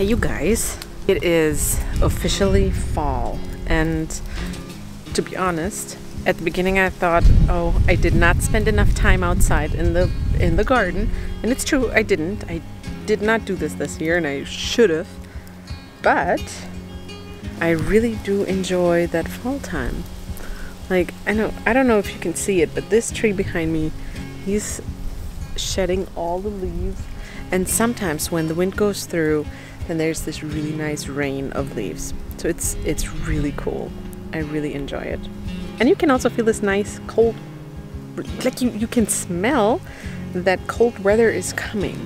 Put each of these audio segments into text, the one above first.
Hey you guys, it is officially fall, and to be honest, at the beginning I thought, oh, I did not spend enough time outside in the garden, and it's true, I didn't. I did not do this year, and I should have, but I really do enjoy that fall time. Like, I don't know if you can see it, but this tree behind me, he's shedding all the leaves, and sometimes when the wind goes through, then there's this really nice rain of leaves. So it's really cool. I really enjoy it. And you can also feel this nice cold, like you can smell that cold weather is coming.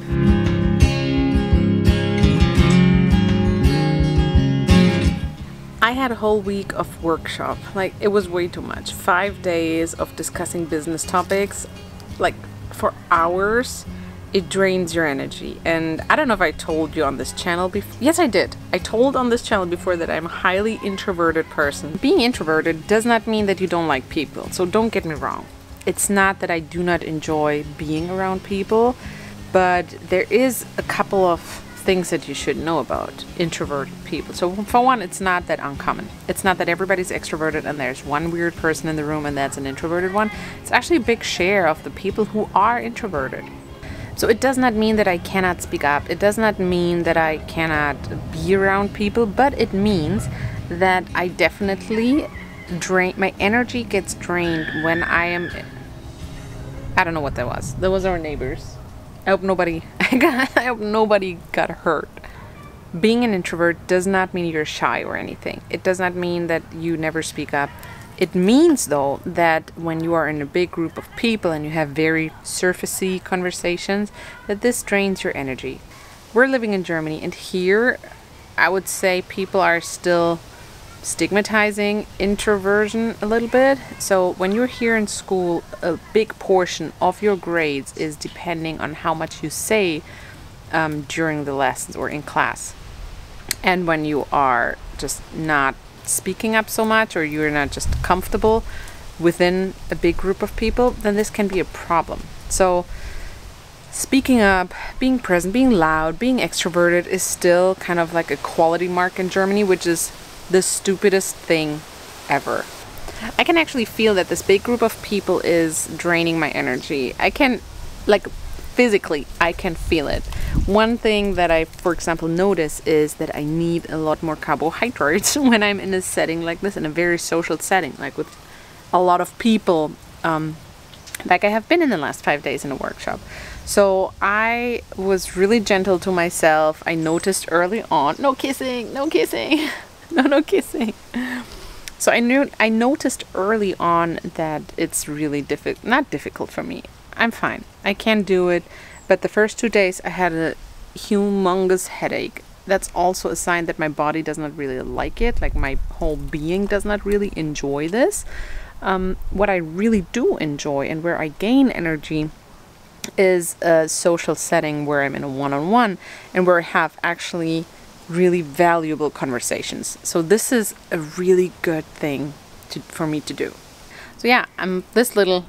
I had a whole week of workshop. Like, it was way too much. 5 days of discussing business topics, like for hours. It drains your energy. And I don't know if I told you on this channel before. Yes, I did. I told on this channel before that I'm a highly introverted person. Being introverted does not mean that you don't like people. So don't get me wrong. It's not that I do not enjoy being around people, but there is a couple of things that you should know about introverted people. So for one, it's not that uncommon. It's not that everybody's extroverted and there's one weird person in the room and that's an introverted one. It's actually a big share of the people who are introverted. So it does not mean that I cannot speak up. It does not mean that I cannot be around people, but it means that I definitely my energy gets drained when I am, I don't know what that was. That was our neighbors. I hope nobody got hurt. Being an introvert does not mean you're shy or anything. It does not mean that you never speak up. It means, though, that when you are in a big group of people and you have very surfacey conversations, that this drains your energy. We're living in Germany, and here I would say people are still stigmatizing introversion a little bit. So when you're here in school, a big portion of your grades is depending on how much you say during the lessons or in class. And when you are just not speaking up so much, or you're not just comfortable within a big group of people, then this can be a problem. So speaking up, being present, being loud, being extroverted is still kind of like a quality mark in Germany, which is the stupidest thing ever. I can actually feel that this big group of people is draining my energy. I can, like, physically, I can feel it. One thing that I, for example, notice is that I need a lot more carbohydrates when I'm in a setting like this, in a very social setting, like with a lot of people, like I have been in the last 5 days in a workshop. So I was really gentle to myself. I noticed early on, no kissing, no kissing, no kissing. So I noticed early on that it's really not difficult for me. I'm fine. I can do it. But the first 2 days I had a humongous headache. That's also a sign that my body does not really like it. Like, my whole being does not really enjoy this. What I really do enjoy and where I gain energy is a social setting where I'm in a one-on-one and where I have actually really valuable conversations. So this is a really good thing for me to do. So yeah, this little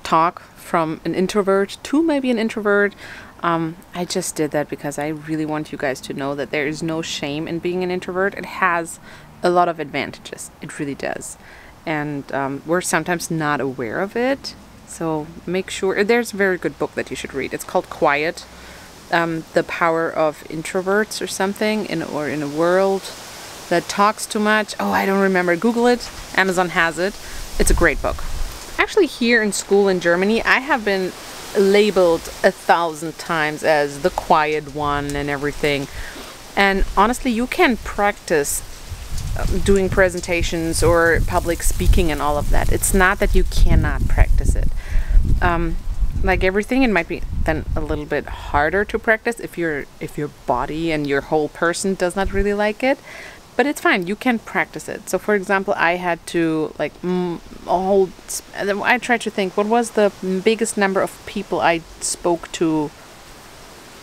talk from an introvert to maybe an introvert. I just did that because I really want you guys to know that there is no shame in being an introvert. It has a lot of advantages. It really does. And we're sometimes not aware of it. So make sure, there's a very good book that you should read. It's called Quiet, The Power of Introverts or something, in a world that talks too much. Oh, I don't remember. Google it. Amazon has it. It's a great book. Actually, here in school in Germany, I have been labeled 1,000 times as the quiet one and everything. And honestly, you can practice doing presentations or public speaking and all of that. It's not that you cannot practice it. Like everything, it might be then a little bit harder to practice if your body and your whole person does not really like it. But it's fine, you can practice it. So for example, I had to like I tried to think, what was the biggest number of people I spoke to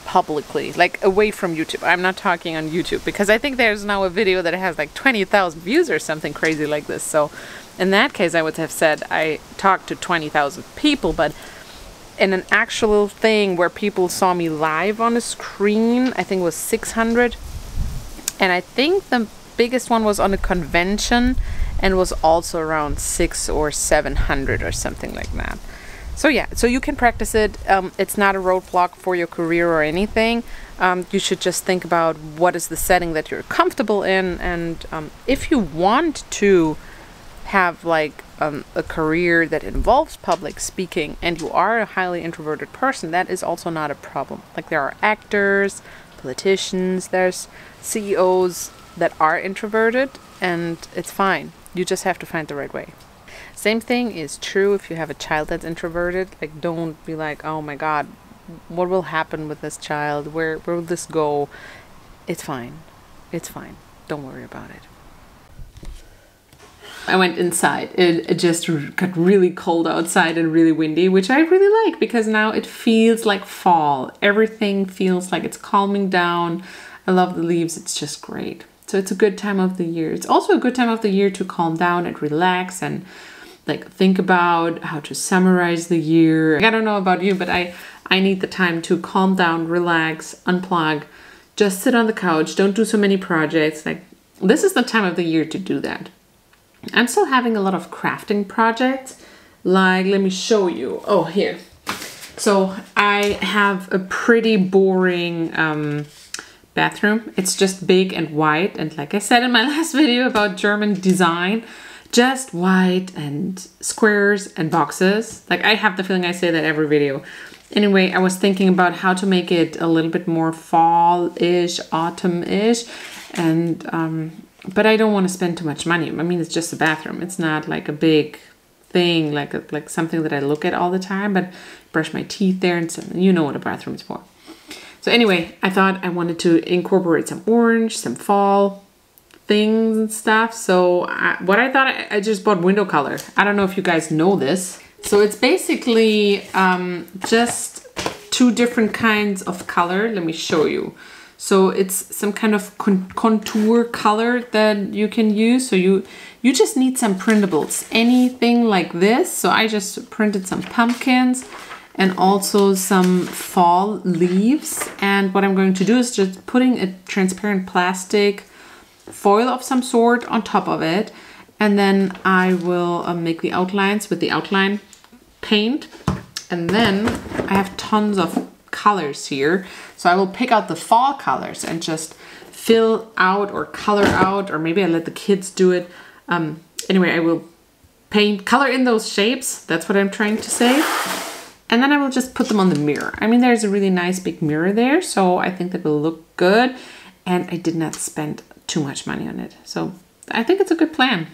publicly, like away from YouTube? I'm not talking on YouTube, because I think there's now a video that has like 20,000 views or something crazy like this. So in that case, I would have said I talked to 20,000 people, but in an actual thing where people saw me live on a screen, I think it was 600 And I think the biggest one was on a convention and was also around 600 or 700 or something like that. So yeah, so you can practice it. It's not a roadblock for your career or anything. You should just think about what is the setting that you're comfortable in, and if you want to have like a career that involves public speaking and you are a highly introverted person, that is also not a problem. Like there are actors, politicians, there's CEOs that are introverted, and it's fine. You just have to find the right way. Same thing is true if you have a child that's introverted. Like, don't be like, oh my god, what will happen with this child? Where will this go? It's fine. It's fine. Don't worry about it. I went inside. It just got really cold outside and really windy, which I really like because now it feels like fall. Everything feels like it's calming down. I love the leaves. It's just great. So it's a good time of the year. It's also a good time of the year to calm down and relax and like think about how to summarize the year. I don't know about you, but I need the time to calm down, relax, unplug, just sit on the couch, don't do so many projects. Like this is the time of the year to do that. I'm still having a lot of crafting projects. Like, let me show you. Oh, here. So I have a pretty boring bathroom. It's just big and white. And like I said in my last video about German design, just white and squares and boxes. Like I have the feeling I say that every video. Anyway, I was thinking about how to make it a little bit more fall-ish, autumn-ish. And but I don't want to spend too much money. I mean, it's just a bathroom. It's not like a big thing, like something that I look at all the time, but brush my teeth there and so, you know what a bathroom is for. So anyway, I thought I wanted to incorporate some orange, some fall things and stuff. So what I thought, I just bought Windowcolor. I don't know if you guys know this. So it's basically just two different kinds of color. Let me show you. So it's some kind of contour color that you can use. So you just need some printables, anything like this. So I just printed some pumpkins and also some fall leaves. And what I'm going to do is just putting a transparent plastic foil of some sort on top of it. And then I will make the outlines with the outline paint. And then I have tons of colors here. So I will pick out the fall colors and just fill out or color out, or maybe I let the kids do it. Anyway, I will color in those shapes. That's what I'm trying to say. And then I will just put them on the mirror. I mean, there's a really nice big mirror there, so I think that will look good. And I did not spend too much money on it. So I think it's a good plan.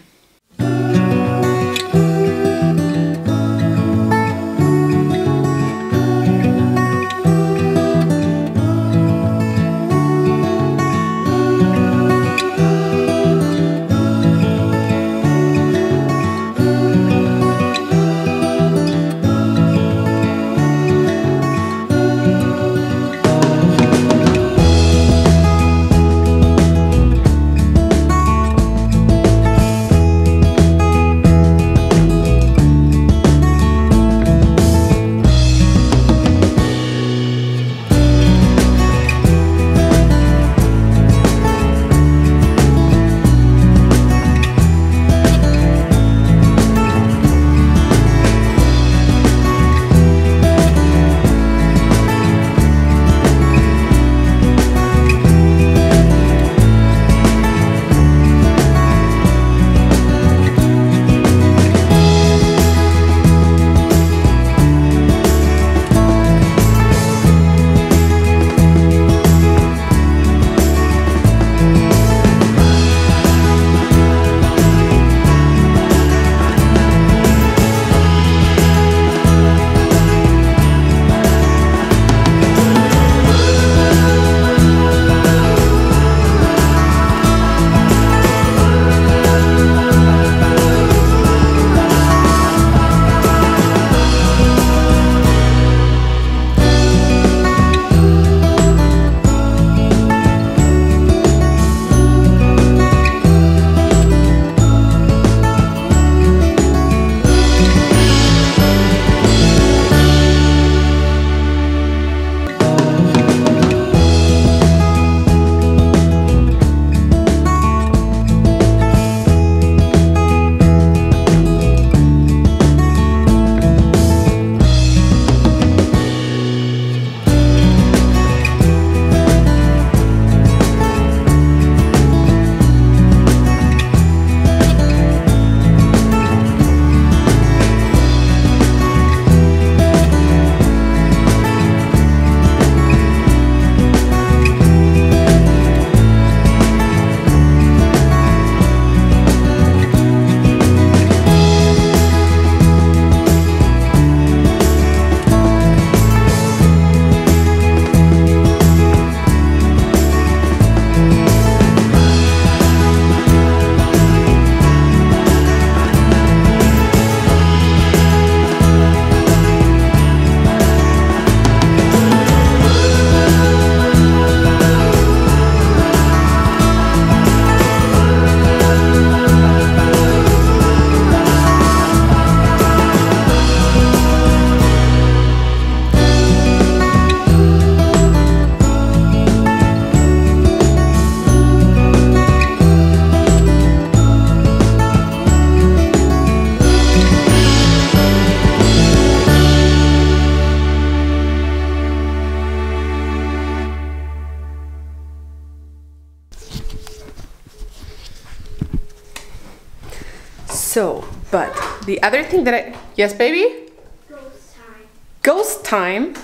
So, but the other thing that I... Yes, baby? Ghost time. Ghost time?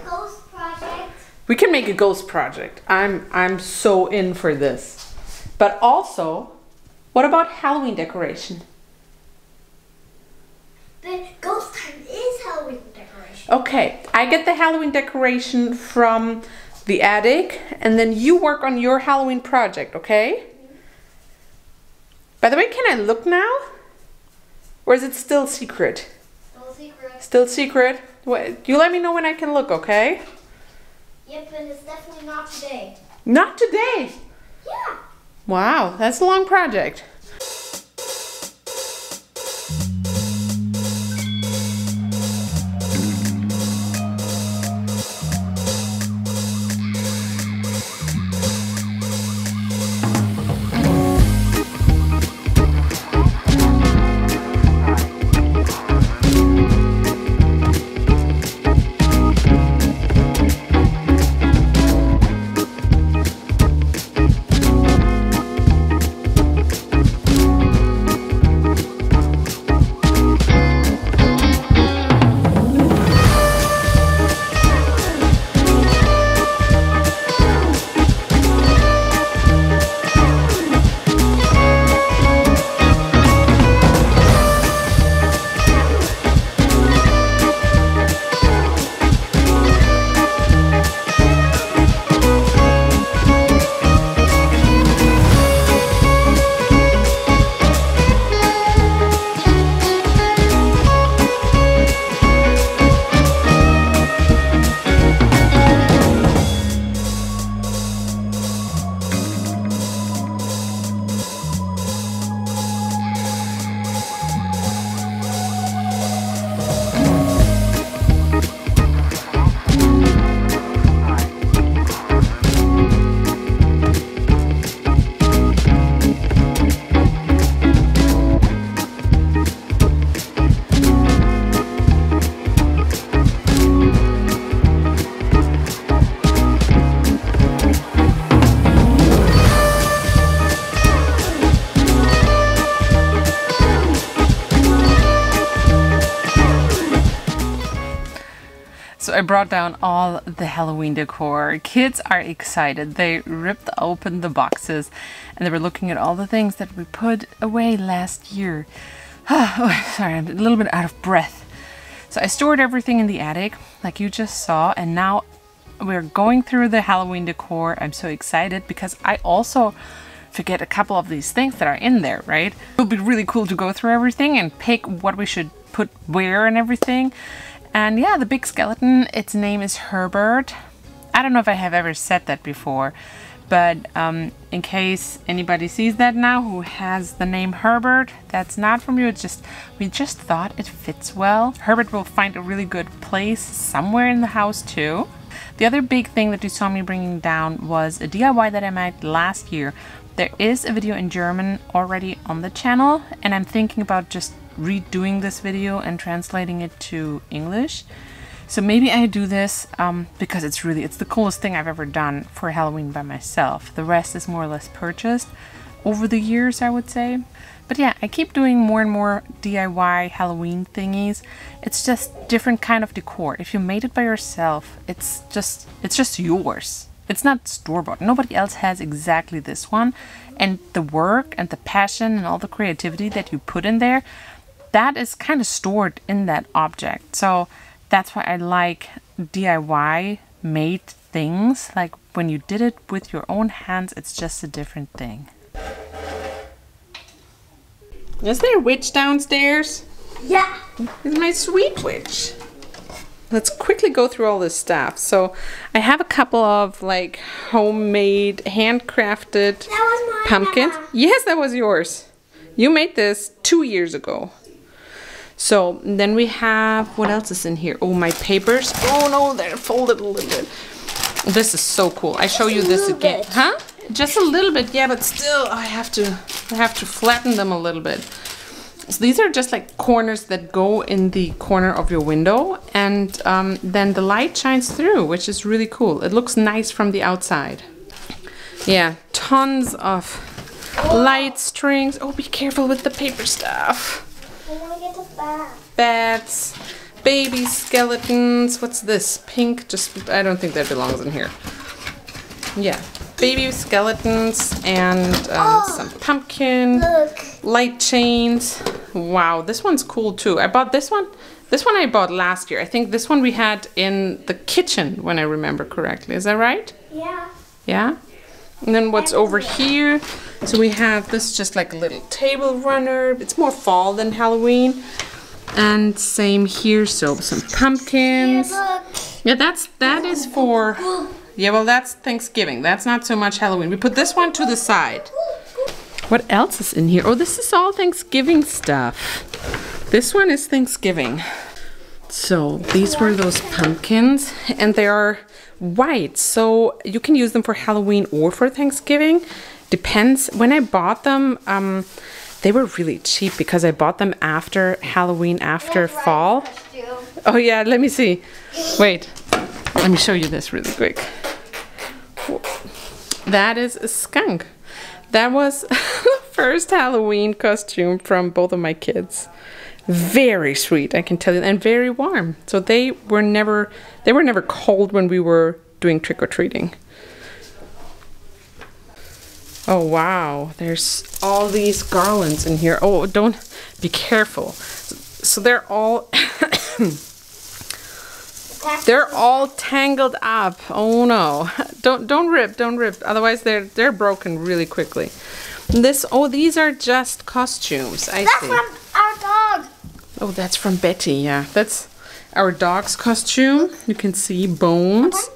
Ghost project. We can make a ghost project. I'm so in for this. But also, what about Halloween decoration? The ghost time is Halloween decoration. Okay, I get the Halloween decoration from the attic, and then you work on your Halloween project, okay? By the way, can I look now? Or is it still secret? Still secret. Still secret? Wait, you let me know when I can look, okay? Yep, and it's definitely not today. Not today? Yeah. Wow, that's a long project. I brought down all the Halloween decor. Kids are excited. They ripped open the boxes and they were looking at all the things that we put away last year. Oh, sorry, I'm a little bit out of breath. So I stored everything in the attic like you just saw, and now we're going through the Halloween decor. I'm so excited because I also forget a couple of these things that are in there, right? It'll be really cool to go through everything and pick what we should put where and everything. And yeah, the big skeleton, its name is Herbert. I don't know if I have ever said that before, but in case anybody sees that now who has the name Herbert, that's not from you. It's just, we just thought it fits well. Herbert will find a really good place somewhere in the house too. The other big thing that you saw me bringing down was a DIY that I made last year. There is a video in German already on the channel, and I'm thinking about just redoing this video and translating it to English. So maybe I do this because it's the coolest thing I've ever done for Halloween by myself. The rest is more or less purchased over the years, I would say. But yeah, I keep doing more and more DIY Halloween thingies. It's just different kind of decor. If you made it by yourself, it's just yours. It's not store-bought. Nobody else has exactly this one. And the work and the passion and all the creativity that you put in there, that is kind of stored in that object. So that's why I like DIY made things. Like when you did it with your own hands, it's just a different thing. Is there a witch downstairs? Yeah. It's my sweet witch. Let's quickly go through all this stuff. So I have a couple of like homemade, handcrafted pumpkins. Mama. Yes, that was yours. You made this 2 years ago. So then we have, what else is in here? Oh, my papers. Oh no, they're folded a little bit. This is so cool. I show you this again. Bit. Huh? Just a little bit, yeah, but still I have to flatten them a little bit. So these are just like corners that go in the corner of your window, and then the light shines through, which is really cool. It looks nice from the outside. Yeah, tons of light strings. Oh, be careful with the paper stuff. I want to get the bat. Bats, baby skeletons. What's this? Pink? Just, I don't think that belongs in here. Yeah, baby skeletons and some pumpkin. Look. Light chains. Wow, this one's cool too. I bought this one. This one I bought last year. I think this one we had in the kitchen when I remember correctly. Is that right? Yeah. Yeah? And then what's over here? So we have this just like a little table runner. It's more fall than Halloween. And same here, so some pumpkins. Yeah, that is for, yeah, well that's Thanksgiving. That's not so much Halloween. We put this one to the side. What else is in here? Oh, this is all Thanksgiving stuff. This one is Thanksgiving. So these were those pumpkins and they are white. So you can use them for Halloween or for Thanksgiving. Depends. When I bought them, they were really cheap because I bought them after Halloween, after fall. Oh yeah, let me see. Wait, let me show you this really quick. That is a skunk. That was the first Halloween costume from both of my kids. Very sweet, I can tell you, and very warm. So they were never cold when we were doing trick-or-treating. Oh wow, there's all these garlands in here. Oh, don't be careful. So they're all they're all tangled up. Oh no. Don't rip. Otherwise they're broken really quickly. These are just costumes. I see. That's from our dog. Oh, that's from Betty, yeah. That's our dog's costume. You can see bones.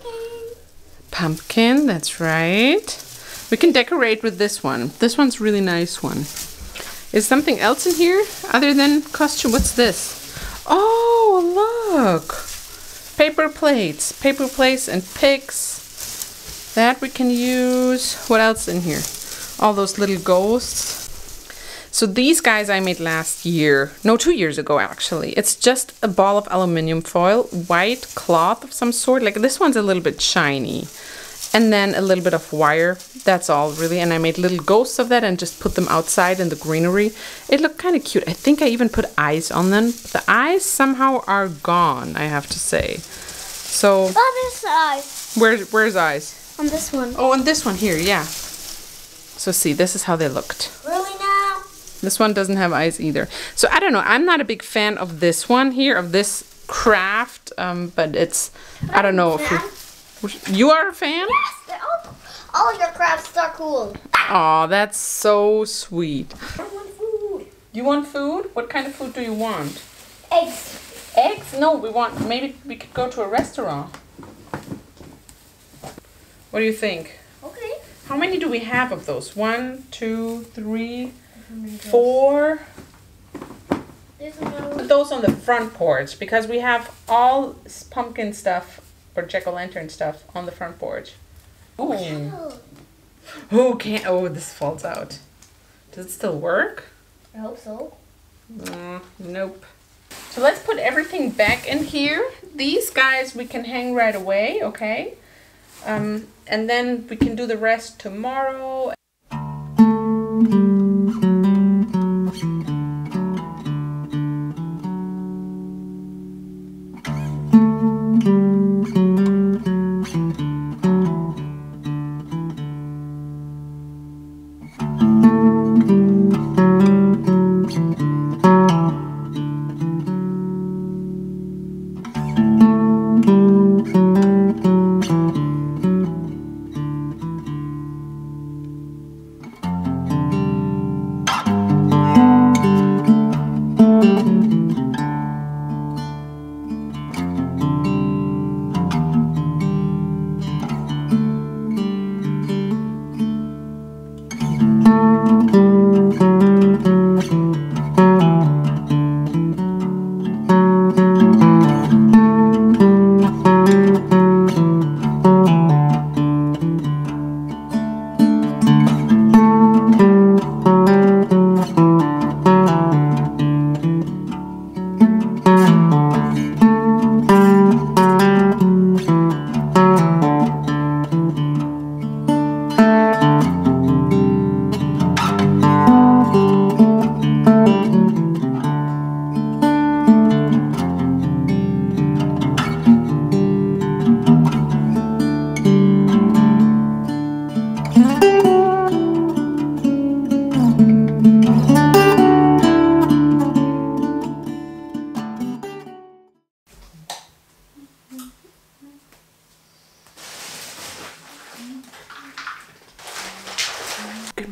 Pumpkin, that's right. We can decorate with this one. This one's a really nice one. Is something else in here other than costume? What's this? Oh, look. Paper plates and picks. That we can use. What else in here? All those little ghosts. So these guys I made last year. No, 2 years ago actually. It's just a ball of aluminum foil, white cloth of some sort. Like this one's a little bit shiny. And then a little bit of wire. That's all really. And I made little ghosts of that and just put them outside in the greenery. It looked kind of cute. I think I even put eyes on them. The eyes somehow are gone, I have to say. So That is eyes. where's eyes? On this one. Oh, on this one here, yeah. So see, this is how they looked. Really now? This one doesn't have eyes either. So I don't know. I'm not a big fan of this one here, of this craft. But it's, I don't know if you are a fan? Yes, all your crafts are cool. Oh, that's so sweet. I want food. You want food? What kind of food do you want? Eggs. Eggs? No, maybe we could go to a restaurant. What do you think? Okay. How many do we have of those? 1, 2, 3, 4. There's another one. Put those on the front porch because we have all pumpkin stuff or jack-o'-lantern stuff on the front porch. Ooh. Oh, Oh, oh, this falls out. Does it still work? I hope so. Nope. So let's put everything back in here. These guys we can hang right away, okay? And then we can do the rest tomorrow.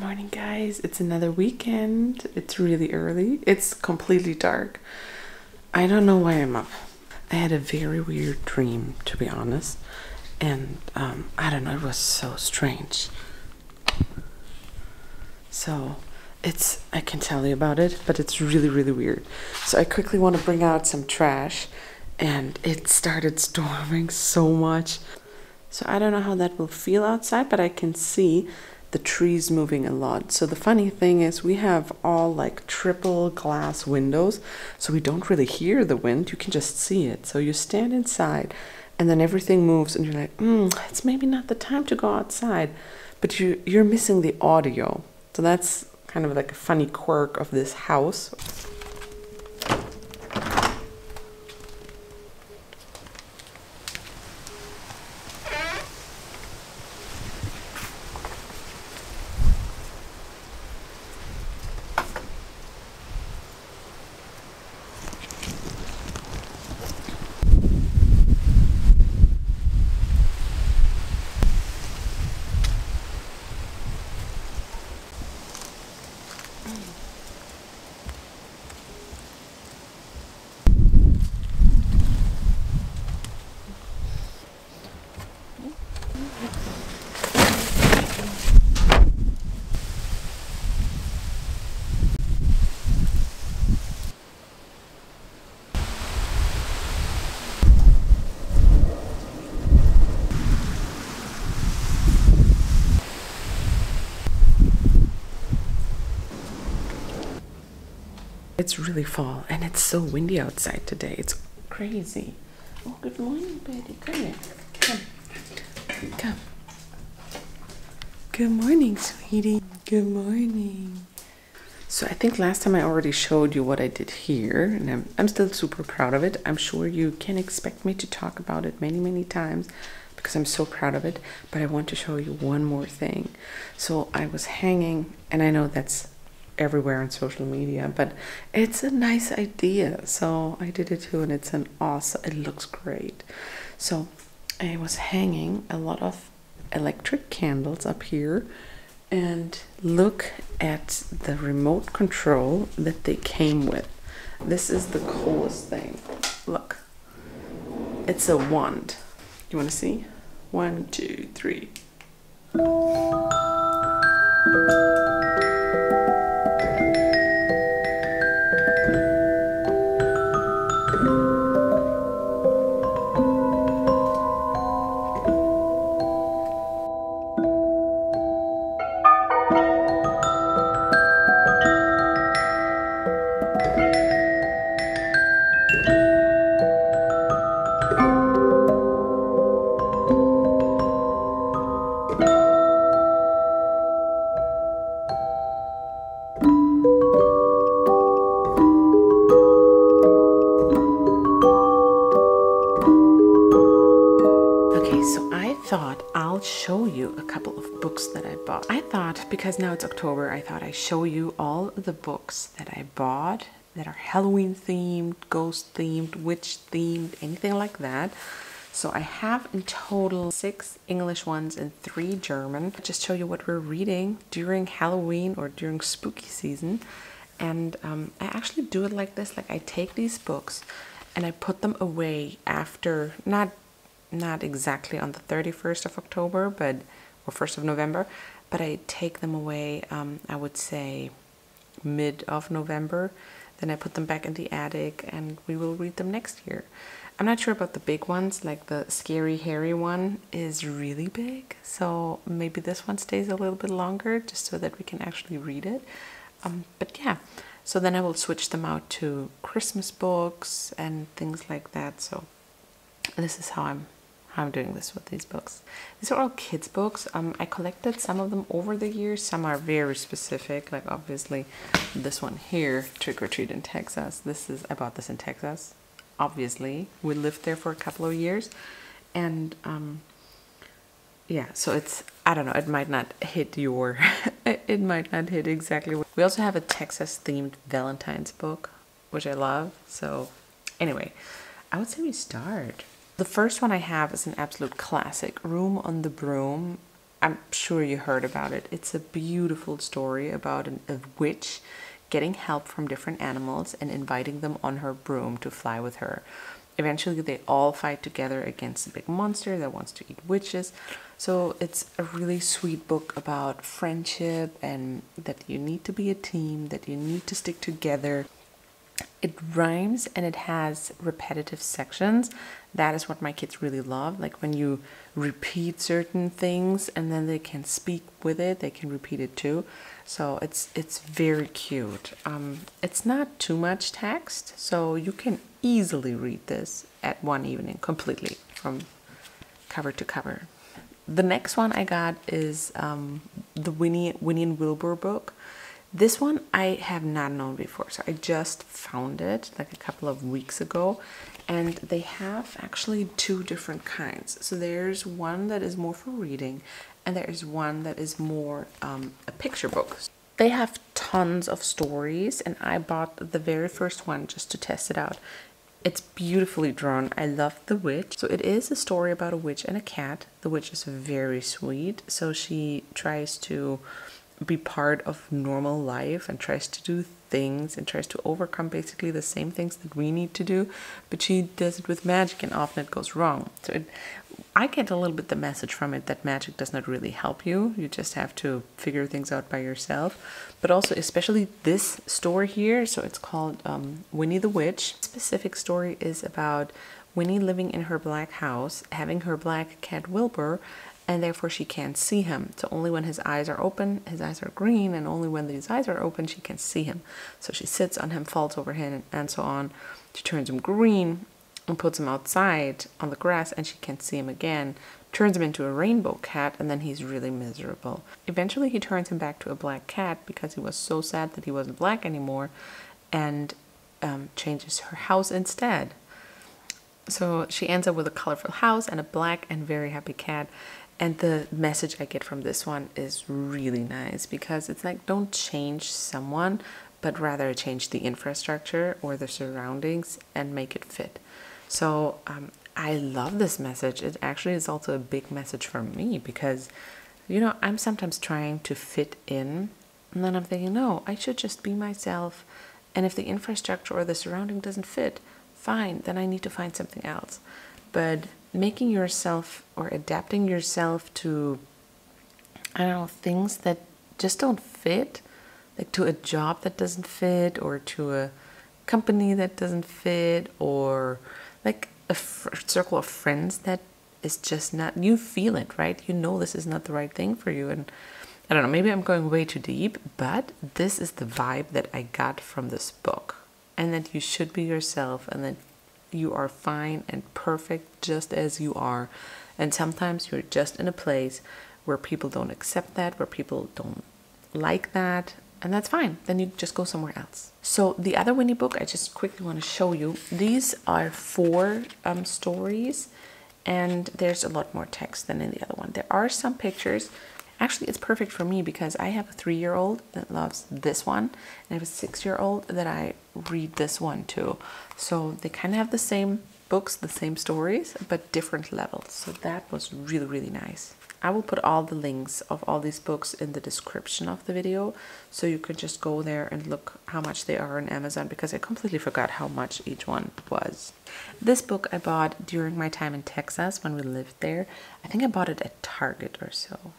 morning, guys. It's another weekend. It's really early. It's completely dark. I don't know why I'm up. I had a very weird dream, to be honest. And I don't know, it was so strange. So I can tell you about it, but it's really, really weird. So I quickly want to bring out some trash, and it started storming so much. So I don't know how that will feel outside, but I can see the trees moving a lot. So the funny thing is we have all like triple glass windows, so we don't really hear the wind. You can just see it. So you stand inside and then everything moves and you're like, it's maybe not the time to go outside, but you're missing the audio. So that's kind of like a funny quirk of this house. It's really fall and it's so windy outside today. It's crazy. Oh, good morning, Betty. Come here. Come. Come. Good morning, sweetie. Good morning. So I think last time I already showed you what I did here, and I'm still super proud of it. I'm sure you can expect me to talk about it many, many times because I'm so proud of it. But I want to show you one more thing. So I was hanging, and I know that's everywhere on social media, but it's a nice idea, so I did it too, and it's an awesome, it looks great. So I was hanging a lot of electric candles up here, and look at the remote control that they came with. This is the coolest thing. Look, it's a wand. You want to see? 1, 2, 3. Show you a couple of books that I bought. I thought, because now it's October, I thought I'd show you all the books that I bought that are Halloween themed, ghost themed, witch themed, anything like that. So I have in total 6 English ones and 3 German. I'll just show you what we're reading during Halloween or during spooky season. And I actually do it like this, like I take these books and I put them away after, not exactly on the 31st of October, but or 1st of November, but I take them away, I would say mid of November. Then I put them back in the attic and we will read them next year. I'm not sure about the big ones, like the Scary Harry one is really big, so maybe this one stays a little bit longer just so that we can actually read it. But yeah, so then I will switch them out to Christmas books and things like that. So this is how I'm doing this with these books. These are all kids books. I collected some of them over the years. Some are very specific, like obviously this one here, Trick or Treat in Texas. I bought this in Texas. Obviously, we lived there for a couple of years, and yeah, so it's, I don't know, it might not hit your it might not hit exactly. We also have a Texas themed Valentine's book, which I love. So anyway, I would say we start. The first one I have is an absolute classic, Room on the Broom. I'm sure you heard about it. It's a beautiful story about a witch getting help from different animals and inviting them on her broom to fly with her. Eventually, they all fight together against a big monster that wants to eat witches. So it's a really sweet book about friendship and that you need to be a team, that you need to stick together. It rhymes and it has repetitive sections. That is what my kids really love. Like when you repeat certain things and then they can speak with it, they can repeat it too. So it's very cute. It's not too much text, so you can easily read this at one evening completely from cover to cover. The next one I got is the Winnie and Wilbur book. This one I have not known before, so I just found it like a couple of weeks ago, and they have actually two different kinds. So there's one that is more for reading, and there is one that is more a picture book. They have tons of stories, and I bought the very first one just to test it out. It's beautifully drawn. I love the witch. So it is a story about a witch and a cat. The witch is very sweet, so she tries to be part of normal life and tries to do things and tries to overcome basically the same things that we need to do, but she does it with magic and often it goes wrong. So I get a little bit the message from it that magic does not really help you. You just have to figure things out by yourself. But also especially this story here, so it's called Winnie the Witch. The specific story is about Winnie living in her black house, having her black cat Wilbur, and therefore she can't see him. So only when his eyes are open, his eyes are green, and only when these eyes are open, she can see him. So she sits on him, falls over him, and so on. She turns him green and puts him outside on the grass, and she can't see him again. Turns him into a rainbow cat, and then he's really miserable. Eventually, he turns him back to a black cat because he was so sad that he wasn't black anymore, and changes her house instead. So she ends up with a colorful house and a black and very happy cat. And the message I get from this one is really nice because it's like, don't change someone, but rather change the infrastructure or the surroundings and make it fit. So I love this message. It actually is also a big message for me because, you know, I'm sometimes trying to fit in and then I'm thinking, no, I should just be myself. And if the infrastructure or the surrounding doesn't fit, fine, then I need to find something else. But making yourself or adapting yourself to, I don't know, things that just don't fit, like to a job that doesn't fit or to a company that doesn't fit or like a circle of friends that is just not, you feel it, right? You know this is not the right thing for you. And I don't know, maybe I'm going way too deep, but this is the vibe that I got from this book. And that you should be yourself and that you are fine and perfect just as you are. And sometimes you're just in a place where people don't accept that, where people don't like that, and that's fine. Then you just go somewhere else. So the other Winnie book, I just quickly want to show you. These are 4 stories, and there's a lot more text than in the other one. There are some pictures. Actually, it's perfect for me because I have a 3-year-old that loves this one, and I have a 6-year-old that I read this one to. So they kind of have the same books, the same stories, but different levels. So that was really, really nice. I will put all the links of all these books in the description of the video, so you could just go there and look how much they are on Amazon because I completely forgot how much each one was. This book I bought during my time in Texas when we lived there. I think I bought it at Target or so.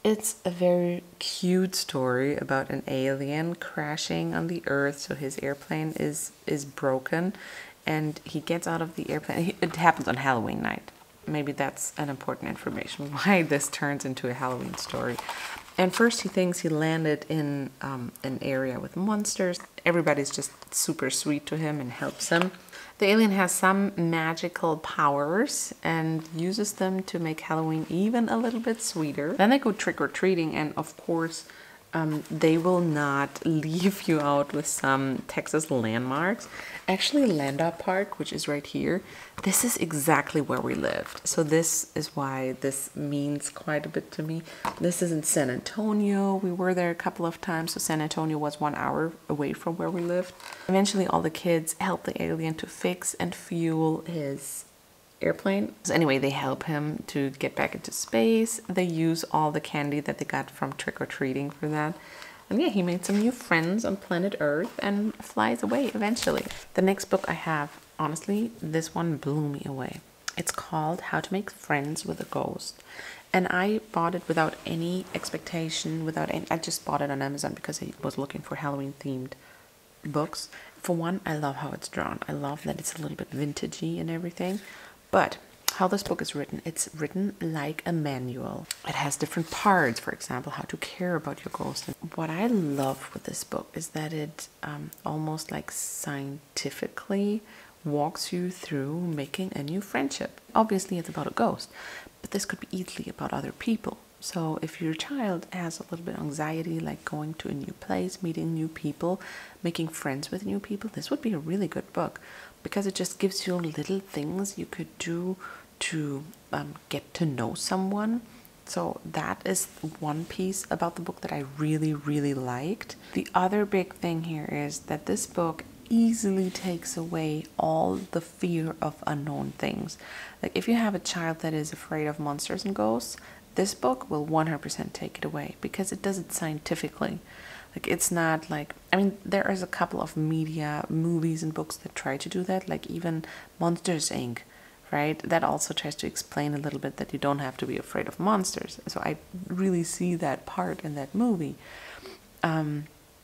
It's a very cute story about an alien crashing on the earth. So his airplane is broken and he gets out of the airplane. It happens on Halloween night. Maybe that's an important information why this turns into a Halloween story. And first he thinks he landed in an area with monsters. Everybody's just super sweet to him and helps him. The alien has some magical powers and uses them to make Halloween even a little bit sweeter. Then they go trick-or-treating, and of course they will not leave you out with some Texas landmarks. Actually, Landa Park, which is right here, this is exactly where we lived. So this is why this means quite a bit to me. This is in San Antonio. We were there a couple of times. So San Antonio was 1 hour away from where we lived. Eventually, all the kids help the alien to fix and fuel his airplane. So anyway, they help him to get back into space. They use all the candy that they got from trick-or-treating for that. And yeah, he made some new friends on planet Earth and flies away eventually. The next book I have, honestly, this one blew me away. It's called How to Make Friends with a Ghost. And I bought it without any expectation, I just bought it on Amazon because I was looking for Halloween themed books. For one, I love how it's drawn. I love that it's a little bit vintagey and everything. But how this book is written, it's written like a manual. It has different parts, for example, how to care about your ghost. And what I love with this book is that it almost like scientifically walks you through making a new friendship. Obviously, it's about a ghost, but this could be easily about other people. So if your child has a little bit of anxiety, like going to a new place, meeting new people, making friends with new people, this would be a really good book because it just gives you little things you could do to get to know someone. So that is one piece about the book that I really, really liked. The other big thing here is that this book easily takes away all the fear of unknown things. Like if you have a child that is afraid of monsters and ghosts, this book will 100% take it away because it does it scientifically. Like it's not like, I mean, there is a couple of movies and books that try to do that, like even Monsters Inc., right? That also tries to explain a little bit that you don't have to be afraid of monsters. So I really see that part in that movie.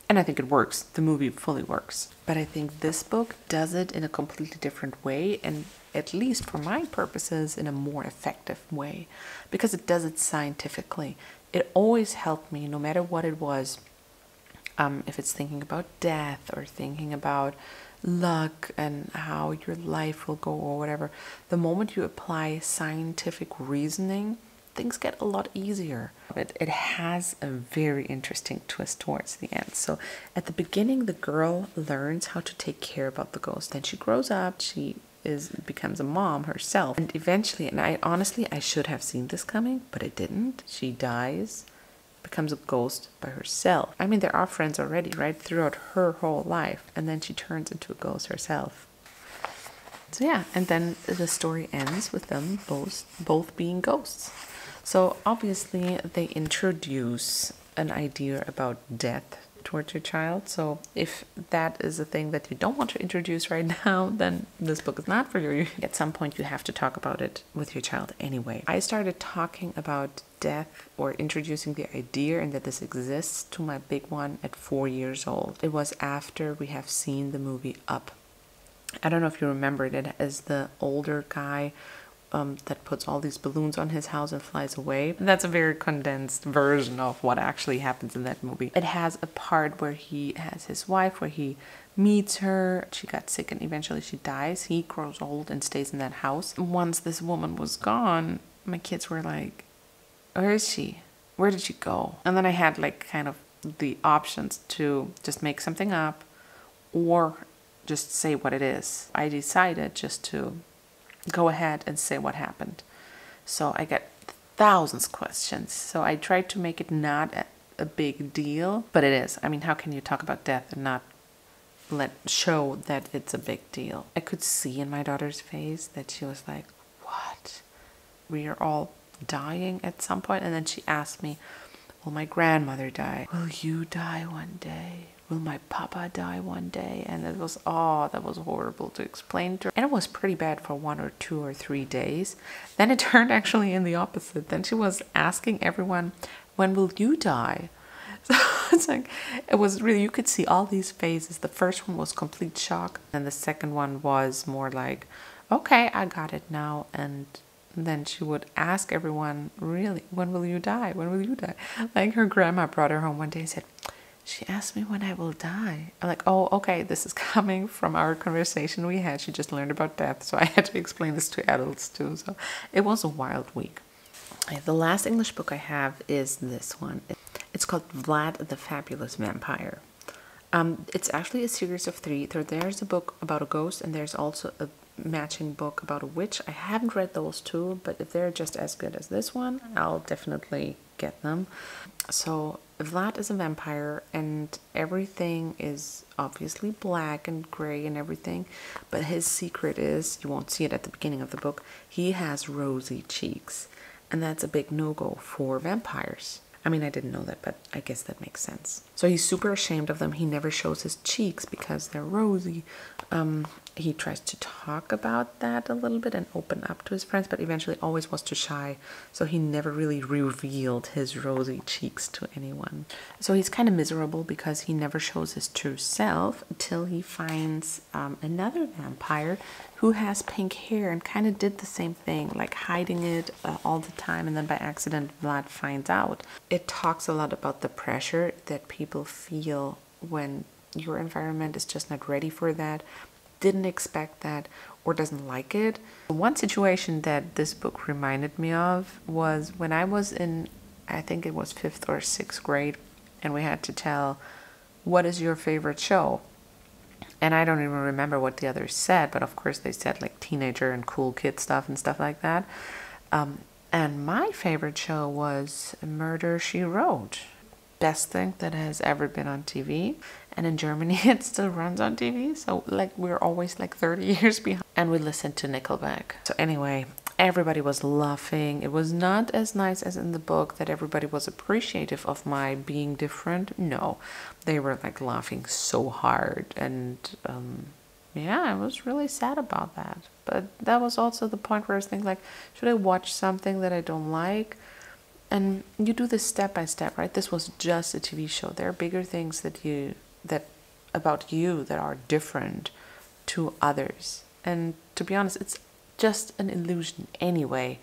And I think it works. The movie fully works. But I think this book does it in a completely different way, and at least for my purposes, in a more effective way, because it does it scientifically. It always helped me, no matter what it was, if it's thinking about death or thinking about luck and how your life will go or whatever. The moment you apply scientific reasoning, things get a lot easier. It has a very interesting twist towards the end. So at the beginning, the girl learns how to take care about the ghost. Then she grows up, she becomes a mom herself. And eventually, and I should have seen this coming, but I didn't. She dies, becomes a ghost by herself. I mean, there are friends already, right? Throughout her whole life. And then she turns into a ghost herself. So yeah, and then the story ends with them both being ghosts. So obviously they introduce an idea about death towards your child. So if that is a thing that you don't want to introduce right now, then this book is not for you. At some point you have to talk about it with your child anyway. I started talking about death or introducing the idea and that this exists to my big one at 4 years old. It was after we have seen the movie Up. I don't know if you remember it. It is the older guy that puts all these balloons on his house and flies away. That's a very condensed version of what actually happens in that movie. It has a part where he has his wife, where he meets her. She got sick and eventually she dies. He grows old and stays in that house. Once this woman was gone, my kids were like, where is she? Where did she go? And then I had like kind of the options to just make something up or just say what it is. I decided just to go ahead and say what happened. So I got thousands of questions. So I tried to make it not a big deal, but it is. I mean, how can you talk about death and not show that it's a big deal? I could see in my daughter's face that she was like, what? We are all dying at some point? And then she asked me, will my grandmother die? Will you die one day? Will my papa die one day? And it was, oh, that was horrible to explain to her. And it was pretty bad for 1 or 2 or 3 days. Then it turned actually in the opposite. Then she was asking everyone, when will you die? So it's like, it was really, you could see all these phases. The first one was complete shock. And the second one was more like, okay, I got it now. And then she would ask everyone, really, when will you die? When will you die? Like her grandma brought her home one day and said, she asked me when I will die. I'm like, oh, okay, this is coming from our conversation we had. She just learned about death, so I had to explain this to adults too. So it was a wild week. The last English book I have is this one. It's called Vlad the Fabulous Vampire. It's actually a series of 3. There's a book about a ghost and there's also a matching book about a witch. I haven't read those 2, but if they're just as good as this one, I'll definitely get them. So Vlad is a vampire, and everything is obviously black and gray and everything, but his secret is, you won't see it at the beginning of the book, he has rosy cheeks, and that's a big no-go for vampires. I mean, I didn't know that, but I guess that makes sense. So he's super ashamed of them. He never shows his cheeks because they're rosy. He tries to talk about that a little bit and open up to his friends, but eventually always was too shy. So he never really revealed his rosy cheeks to anyone. So he's kind of miserable because he never shows his true self until he finds another vampire who has pink hair and kind of did the same thing, like hiding it all the time, and then by accident Vlad finds out. It talks a lot about the pressure that people feel when your environment is just not ready for that, didn't expect that, or doesn't like it. One situation that this book reminded me of was when I was in, I think it was 5th or 6th grade, and we had to tell, what is your favorite show? And I don't even remember what the others said, but of course they said like teenager and cool kid stuff and stuff like that. And my favorite show was Murder, She Wrote. Best thing that has ever been on TV. And in Germany it still runs on TV, so like we're always like 30 years behind. And we listened to Nickelback. So anyway, everybody was laughing. It was not as nice as in the book that everybody was appreciative of my being different. No, they were like laughing so hard, and yeah, I was really sad about that. But that was also the point where I was thinking like, should I watch something that I don't like? And you do this step by step, right? This was just a TV show. There are bigger things about you that are different to others. And to be honest, it's just an illusion anyway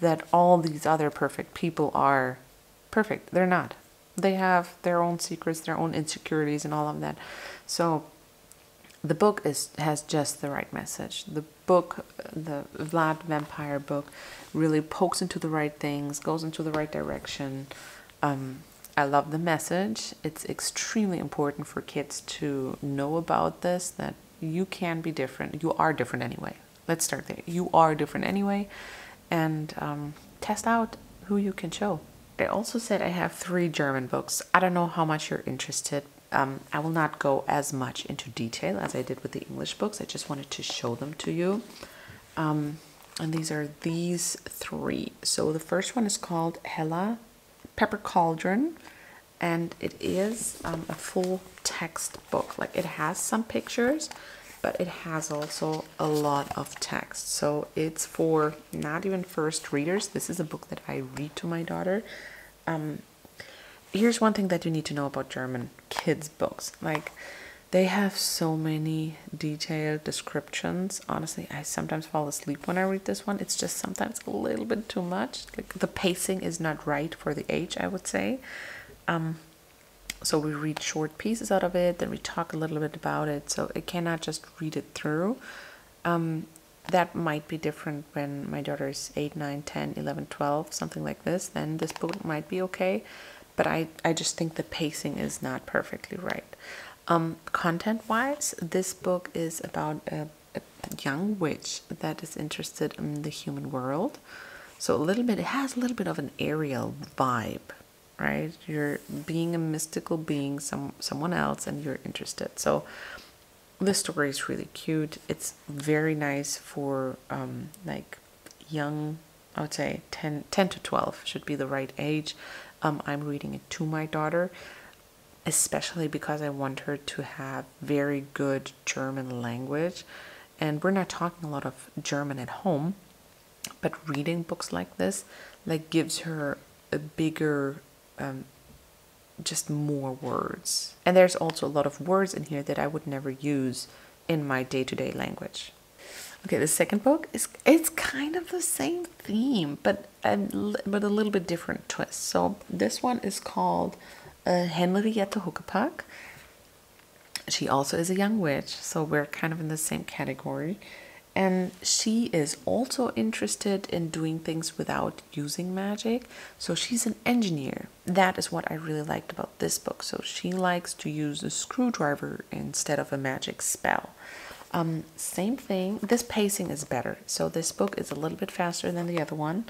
that all these other perfect people are perfect. They're not. They have their own secrets, their own insecurities and all of that. So the book has just the right message. The book, the Vlad vampire book, really pokes into the right things, goes into the right direction. I love the message. It's extremely important for kids to know about this, that you can be different. You are different anyway. Let's start there. You are different anyway, and test out who you can show. They also said I have 3 German books. I don't know how much you're interested. I will not go as much into detail as I did with the English books. I just wanted to show them to you. And these are these 3. So the first one is called Hella Pepper Cauldron, and it is a full text book. Like, it has some pictures, but it has also a lot of text. So it's for not even first readers. This is a book that I read to my daughter. Here's one thing that you need to know about German kids books. Like, they have so many detailed descriptions. Honestly, I sometimes fall asleep when I read this one. It's just sometimes a little bit too much. Like, the pacing is not right for the age, I would say. So we read short pieces out of it, then we talk a little bit about it. So I cannot just read it through. That might be different when my daughter is 8, 9, 10, 11, 12, something like this. Then this book might be okay. But I just think the pacing is not perfectly right. Content-wise, this book is about a young witch that is interested in the human world. So it has a little bit of an Ariel vibe, right? You're being a mystical being, someone else, and you're interested. So this story is really cute. It's very nice for like young, I would say 10 to 12 should be the right age. I'm reading it to my daughter, especially because I want her to have very good German language. And we're not talking a lot of German at home, but reading books like this like gives her a bigger, just more words. And there's also a lot of words in here that I would never use in my day-to-day language. Okay, the second book it's kind of the same theme, but a little bit different twist. So this one is called Henriette Huckepack. She also is a young witch, so we're kind of in the same category. And she is also interested in doing things without using magic. So she's an engineer. That is what I really liked about this book. So she likes to use a screwdriver instead of a magic spell. Same thing. This pacing is better. So this book is a little bit faster than the other one.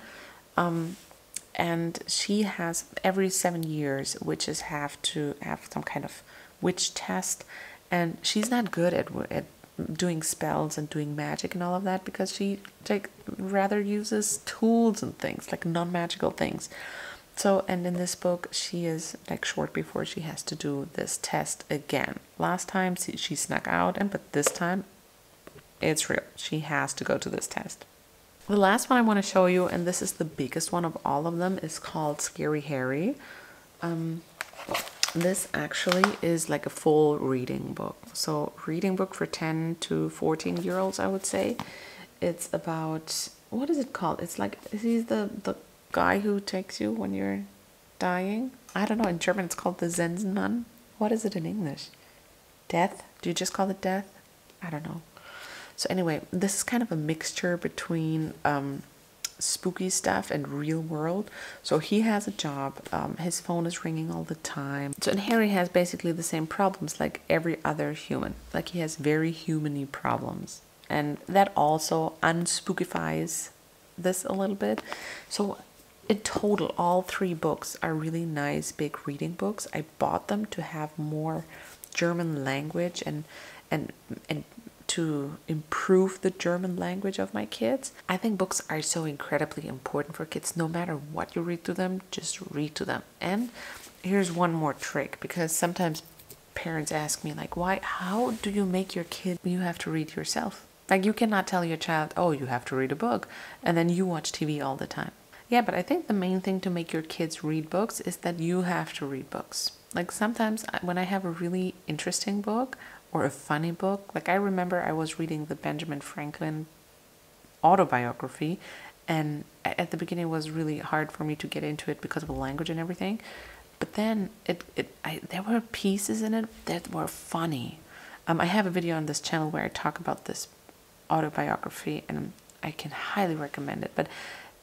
and she has every 7 years witches have to have some kind of witch test, and she's not good at doing spells and doing magic and all of that, because she like rather uses tools and things like non-magical things. So, and in this book she is like short before she has to do this test again. Last time she snuck out, and but this time it's real, she has to go to this test. The last one I want to show you, and this is the biggest one of all of them, is called Scary Harry. This actually is like a full reading book. So reading book for 10 to 14-year-olds, I would say. It's about, what is it called? It's like, is he the guy who takes you when you're dying? I don't know. In German it's called the Sensenmann. What is it in English? Death? Do you just call it death? I don't know. So anyway, this is kind of a mixture between spooky stuff and real world. So he has a job, his phone is ringing all the time. So, and Harry has basically the same problems like every other human. Like he has very human-y problems, and that also unspookifies this a little bit. So in total, all 3 books are really nice big reading books. I bought them to have more German language and to improve the German language of my kids. I think books are so incredibly important for kids. No matter what you read to them, just read to them. And here's one more trick, because sometimes parents ask me like, how do you make your kid, you have to read yourself? Like you cannot tell your child, oh, you have to read a book, and then you watch TV all the time. Yeah, but I think the main thing to make your kids read books is that you have to read books. Like sometimes when I have a really interesting book or a funny book, like I remember I was reading the Benjamin Franklin autobiography, and at the beginning it was really hard for me to get into it because of the language and everything. But then there were pieces in it that were funny. I have a video on this channel where I talk about this autobiography, and I can highly recommend it. But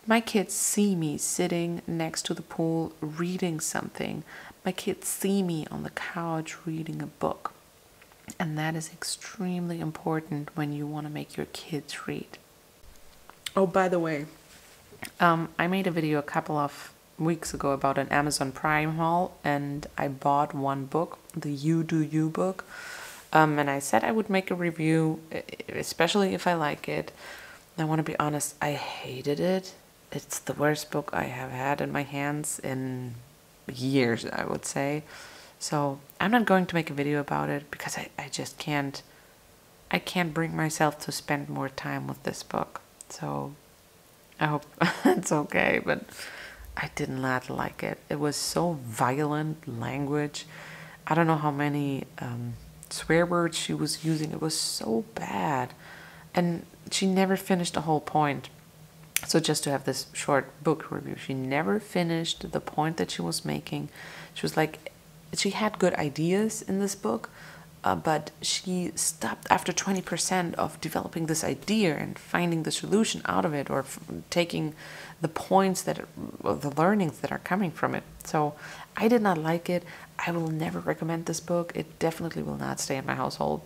my kids see me sitting next to the pool reading something. My kids see me on the couch reading a book. And that is extremely important when you want to make your kids read. Oh, by the way, I made a video a couple of weeks ago about an Amazon Prime haul, and I bought one book, the You Do You book. And I said I would make a review, especially if I like it. I want to be honest, I hated it. It's the worst book I have had in my hands in years, I would say. So I'm not going to make a video about it because I just can't. I can't bring myself to spend more time with this book. So I hope it's okay, but I did not like it. It was so violent language. I don't know how many swear words she was using. It was so bad. And she never finished the whole point. So just to have this short book review, she never finished the point that she was making. She was like, she had good ideas in this book, but she stopped after 20% of developing this idea and finding the solution out of it, or taking the points that, or the learnings that are coming from it. So I did not like it. I will never recommend this book. It definitely will not stay in my household.